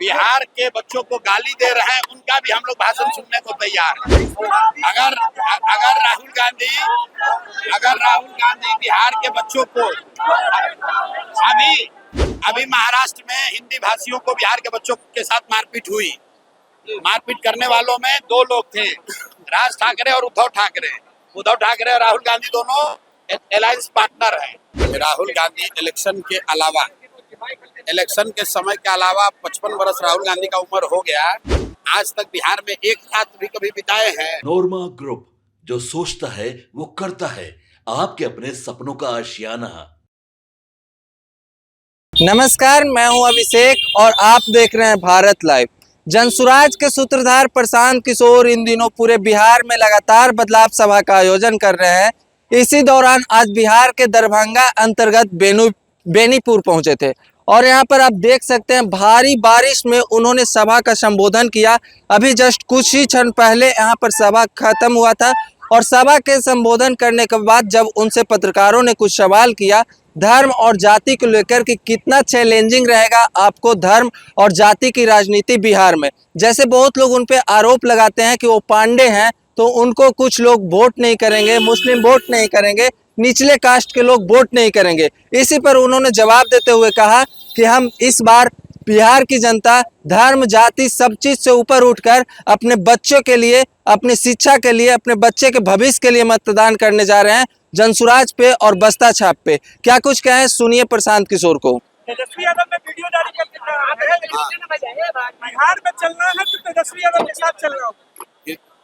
बिहार के बच्चों को गाली दे रहे हैं, उनका भी हम लोग भाषण सुनने को तैयार हैं। अगर अगर राहुल गांधी बिहार के बच्चों को अभी अभी महाराष्ट्र में हिंदी भाषियों को बिहार के बच्चों के साथ मारपीट हुई। मारपीट करने वालों में दो लोग थे, राज ठाकरे और उद्धव ठाकरे। उद्धव ठाकरे और राहुल गांधी दोनों अलायंस पार्टनर हैं। राहुल गांधी इलेक्शन के समय के अलावा 55 वर्ष राहुल गांधी का उम्र हो गया, आज तक बिहार में एक रात भी कभी बिताए हैं। नोरमा ग्रुप, जो सोचता है वो करता है, आपके अपने सपनों का आशियाना। नमस्कार, मैं हूं अभिषेक और आप देख रहे हैं भारत लाइव। जनसुराज के सूत्रधार प्रशांत किशोर इन दिनों पूरे बिहार में लगातार बदलाव सभा का आयोजन कर रहे हैं। इसी दौरान आज बिहार के दरभंगा अंतर्गत बेनीपुर पहुंचे थे और यहां पर आप देख सकते हैं भारी बारिश में उन्होंने सभा का संबोधन किया। अभी जस्ट कुछ ही क्षण पहले यहां पर सभा खत्म हुआ था और सभा के संबोधन करने के बाद जब उनसे पत्रकारों ने कुछ सवाल किया धर्म और जाति को लेकर कि कितना चैलेंजिंग रहेगा आपको धर्म और जाति की राजनीति बिहार में, जैसे बहुत लोग उन पे आरोप लगाते हैं कि वो पांडे हैं तो उनको कुछ लोग वोट नहीं करेंगे, मुस्लिम वोट नहीं करेंगे, निचले कास्ट के लोग वोट नहीं करेंगे। इसी पर उन्होंने जवाब देते हुए कहा कि हम इस बार बिहार की जनता धर्म जाति सब चीज से ऊपर उठकर अपने बच्चों के लिए, अपनी शिक्षा के लिए, अपने बच्चे के भविष्य के लिए मतदान करने जा रहे हैं जनसुराज पे और बस्ता छाप पे। क्या कुछ कहें, सुनिए प्रशांत किशोर को। तेजस्वी यादव ने वीडियो जारी करके कहा बिहार में चलना है तो तेजस्वी यादव के साथ चलना होगा।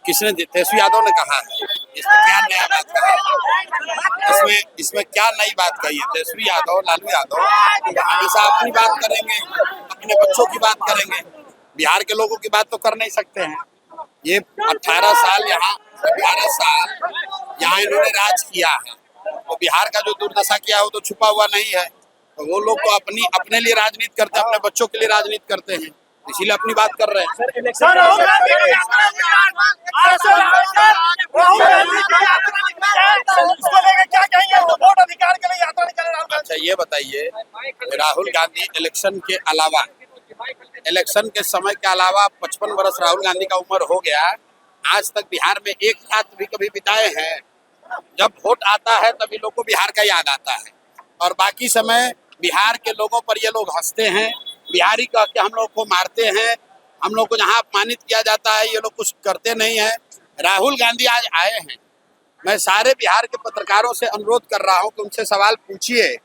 किसने? तेजस्वी यादव ने कहा है। इसमें क्या नया बात कही? इसमें क्या नई बात कही है? तेजस्वी यादव, लालू यादव हमेशा अपनी बात करेंगे, अपने बच्चों की बात करेंगे, बिहार के लोगों की बात तो कर नहीं सकते हैं। ये 18 साल यहाँ इन्होंने राज किया है, तो बिहार का जो दुर्दशा किया है वो तो छुपा हुआ नहीं है। तो वो लोग तो अपने लिए राजनीति करते हैं, अपने बच्चों के लिए राजनीति करते हैं, इसीलिए अपनी बात कर रहे हैं। अच्छा ये बताइए, राहुल गांधी इलेक्शन के समय के अलावा 55 वर्ष राहुल गांधी का उम्र हो गया, आज तक बिहार में एक रात भी कभी बिताए हैं? जब वोट आता है तभी लोगों को बिहार का याद आता है और बाकी समय बिहार के लोगों पर ये लोग हंसते हैं, बिहारी कह के हम लोग को मारते हैं, हम लोग को जहाँ अपमानित किया जाता है ये लोग कुछ करते नहीं है। राहुल गांधी आज आए हैं, मैं सारे बिहार के पत्रकारों से अनुरोध कर रहा हूँ कि उनसे सवाल पूछिए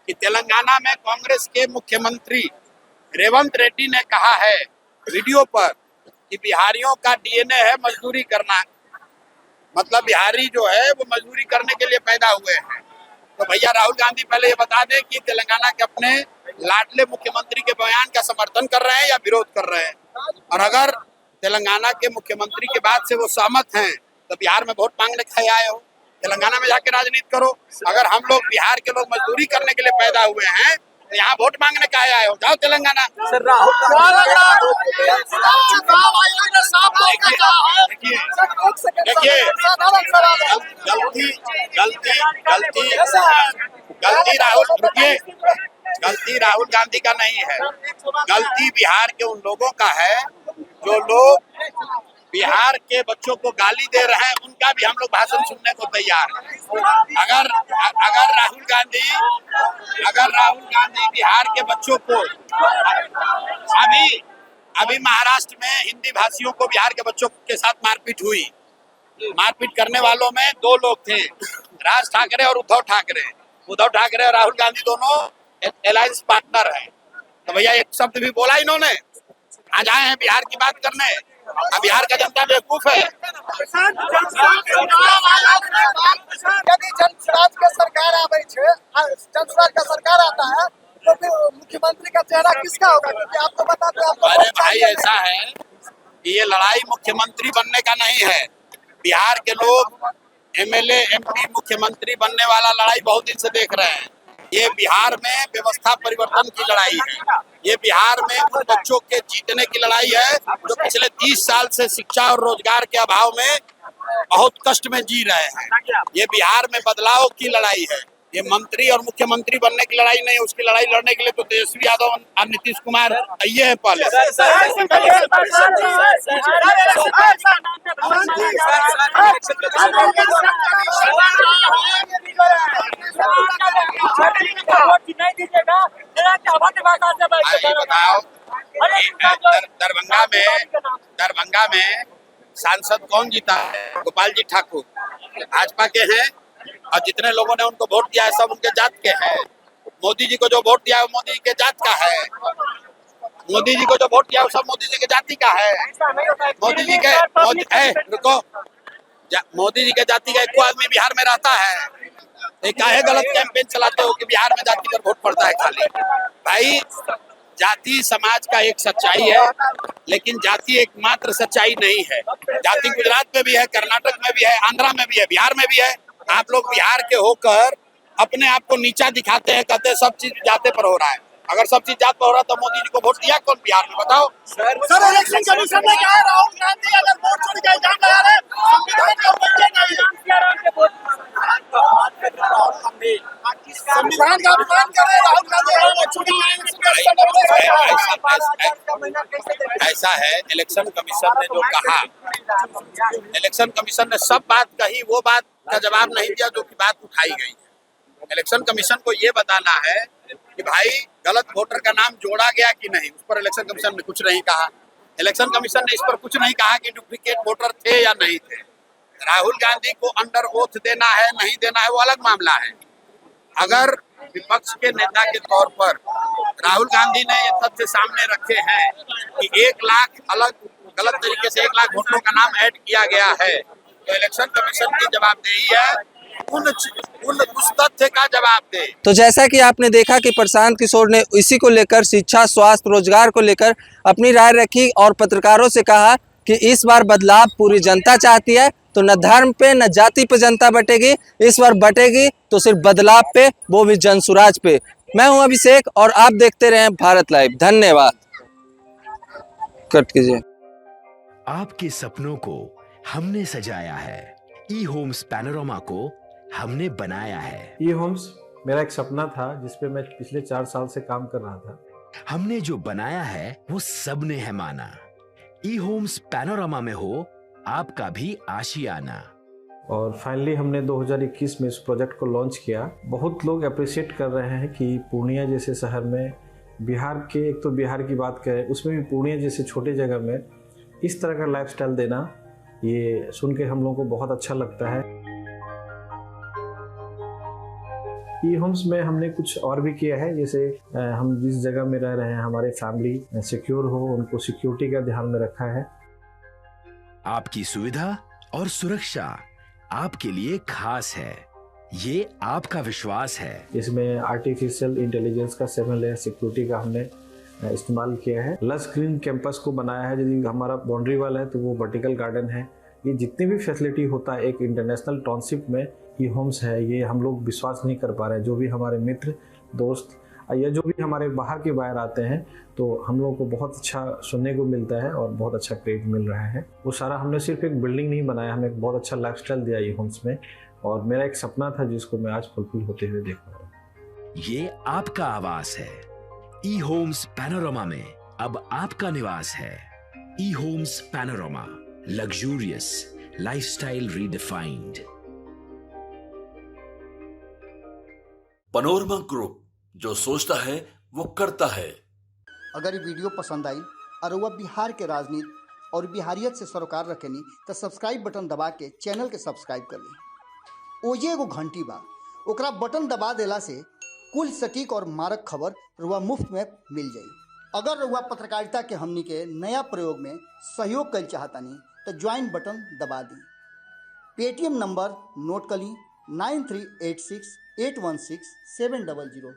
कि तेलंगाना में कांग्रेस के मुख्यमंत्री रेवंत रेड्डी ने कहा है वीडियो पर कि बिहारियों का डीएनए है मजदूरी करना, मतलब बिहारी जो है वो मजदूरी करने के लिए पैदा हुए हैं। तो भैया राहुल गांधी पहले ये बता दें कि तेलंगाना के अपने लाडले मुख्यमंत्री के बयान का समर्थन कर रहे हैं या विरोध कर रहे हैं, और अगर तेलंगाना के मुख्यमंत्री की बात से वो सहमत हैं तो बिहार में वोट मांगने के आए हो, तेलंगाना में जाके राजनीति करो। अगर हम लोग बिहार के लोग मजदूरी करने के लिए पैदा हुए हैं तो यहाँ वोट मांगने का आए हो, जाओ तेलंगाना। सर राहुल देखिए गलती राहुल गांधी का नहीं है, गलती बिहार के उन लोगों का है जो लोग बिहार के बच्चों को गाली दे रहे हैं, उनका भी हम लोग भाषण सुनने को तैयार हैं। अगर राहुल गांधी बिहार के बच्चों को अभी महाराष्ट्र में हिंदी भाषियों को बिहार के बच्चों के साथ मारपीट हुई। मारपीट करने वालों में दो लोग थे, राज ठाकरे और उद्धव ठाकरे। उद्धव ठाकरे और राहुल गांधी दोनों अलायंस पार्टनर हैं। तो भैया एक शब्द भी बोला इन्होंने? आज आए हैं बिहार की बात करने, अब बिहार का जनता बेवकूफ है। यदि जनसुराज का सरकार आवे छे, जनसुराज का सरकार आता है तो फिर मुख्यमंत्री का चेहरा किसका होगा? क्योंकि आपको बताते हैं। अरे भाई ऐसा है कि ये लड़ाई मुख्यमंत्री बनने का नहीं है। बिहार के लोग एमएलए एमपी मुख्यमंत्री बनने वाला लड़ाई बहुत दिन से देख रहे हैं। ये बिहार में व्यवस्था परिवर्तन की लड़ाई है, ये बिहार में उन बच्चों के जीतने की लड़ाई है जो पिछले 30 साल से शिक्षा और रोजगार के अभाव में बहुत कष्ट में जी रहे हैं। ये बिहार में बदलाव की लड़ाई है, ये मंत्री और मुख्यमंत्री बनने की लड़ाई नहीं है, उसकी लड़ाई लड़ने के लिए तो तेजस्वी यादव और नीतीश कुमार ये है पहले। बताओ दरभंगा में सांसद कौन जीता है? गोपाल जी ठाकुर भाजपा के हैं, और जितने लोगों ने उनको वोट दिया है सब उनके जात के हैं। मोदी जी को जो वोट दिया है वो मोदी जी के जात का है। मोदी जी को जो वोट दिया है वो सब मोदी जी के जाति का है। मोदी जी के जाति का एक आदमी बिहार में रहता है। काहे गलत कैंपेन चलाते हो कि बिहार में जाति पर वोट पड़ता है खाली? भाई जाति समाज का एक सच्चाई है, लेकिन जाति एकमात्र सच्चाई नहीं है। जाति गुजरात में भी है, कर्नाटक में भी है, आंध्रा में भी है, बिहार में भी है। आप लोग बिहार के होकर अपने आप को नीचा दिखाते हैं, कहते हैं सब चीज जाते पर हो रहा है। अगर सब चीज जात पर हो रहा है तो मोदी जी को वोट दिया कौन बिहार में? बताओ। सर इलेक्शन कमीशन ने कहा राहुल गांधी अगर वोट चोरी का इल्जाम लगा रहे संविधान का अपमान कर रहे राहुल गांधी। ऐसा है, इलेक्शन कमीशन ने जो कहा, इलेक्शन कमीशन ने सब बात कही, वो बात का जवाब नहीं दिया जो कि बात उठाई गई है। इलेक्शन कमीशन को ये बताना है कि भाई गलत वोटर का नाम जोड़ा गया कि नहीं, उस पर इलेक्शन कमीशन ने कुछ नहीं कहा। इलेक्शन कमीशन ने इस पर कुछ नहीं कहा कि डुप्लीकेट वोटर थे या नहीं थे। राहुल गांधी को अंडर ओथ देना है नहीं देना है वो अलग मामला है। अगर विपक्ष के नेता के तौर पर राहुल गांधी ने ये तथ्य सामने रखे हैं कि 1 लाख अलग गलत तरीके से 1 लाख वोटरों का नाम ऐड किया गया है, तो इलेक्शन कमीशन की जवाबदेही है उस तथ्य का जवाब दे। तो जैसा कि आपने देखा कि प्रशांत किशोर ने इसी को लेकर शिक्षा, स्वास्थ्य, रोजगार को लेकर अपनी राय रखी और पत्रकारों से कहा कि इस बार बदलाव पूरी जनता चाहती है, तो न धर्म पे न जाति पे जनता बटेगी, इस बार बटेगी तो सिर्फ बदलाव पे, वो भी जनसुराज पे। मैं हूं अभिषेक और आप देखते रहें भारत लाइव। धन्यवाद। कट कीजिए। आपके सपनों को हमने सजाया है, ई होम्स पैनोरमा को हमने बनाया है। ई होम्स मेरा एक सपना था जिसपे मैं पिछले 4 साल से काम कर रहा था। हमने जो बनाया है वो सबने है माना। ई होम्स पैनोरमा में हो आपका भी आशियाना। और फाइनली हमने 2021 में इस प्रोजेक्ट को लॉन्च किया। बहुत लोग अप्रिशिएट कर रहे हैं कि पूर्णिया जैसे शहर में, बिहार के, एक तो बिहार की बात करें उसमें भी पूर्णिया जैसे छोटे जगह में इस तरह का लाइफस्टाइल देना, ये सुन के हम लोगों को बहुत अच्छा लगता है। ई होम्स में हमने कुछ और भी किया है, जैसे हम जिस जगह में रह रहे हैं हमारे फैमिली सिक्योर हो, उनको सिक्योरिटी का ध्यान में रखा है। आपकी सुविधा और सुरक्षा आपके लिए खास है, ये आपका विश्वास है। इसमें आर्टिफिशियल इंटेलिजेंस का 7 लेयर सिक्योरिटी का हमने इस्तेमाल किया है। लस ग्रीन कैंपस को बनाया है। यदि हमारा बाउंड्री वाल है तो वो वर्टिकल गार्डन है। ये जितनी भी फैसिलिटी होता है एक इंटरनेशनल टाउनशिप में, ई होम्स है, ये हम लोग विश्वास नहीं कर पा रहे हैं। जो भी हमारे मित्र, दोस्त या जो भी हमारे बाहर के बाहर आते हैं तो हम लोगों को बहुत अच्छा सुनने को मिलता है और बहुत अच्छा क्रेडिट मिल रहा है। वो सारा हमने सिर्फ एक बिल्डिंग नहीं बनाया, हमें एक बहुत अच्छा लाइफस्टाइल दिया ई होम्स में, और मेरा एक सपना था जिसको मैं आज फुलफिल होते हुए देख रहा हूँ। ये आपका आवास है। ई होम्स पैनोरमा में अब आपका निवास है। E Homes Panorama, luxurious lifestyle redefined. Panorama group, जो सोचता है वो करता है। अगर ये वीडियो पसंद आई और वह बिहार के राजनीति और बिहारियत से सरोकार रखेनी तो सब्सक्राइब बटन दबा के चैनल के सब्सक्राइब कर ली। ओजे एगो घंटी बा, ओकरा बटन दबा देला से कुल सटीक और मारक खबर रुआ मुफ्त में मिल जाई। अगर रुआ पत्रकारिता के हमनी के नया प्रयोग में सहयोग कर चाहतानी तो ज्वाइन बटन दबा दी। पेटीएम नंबर नोट कर ली 9386 816 700।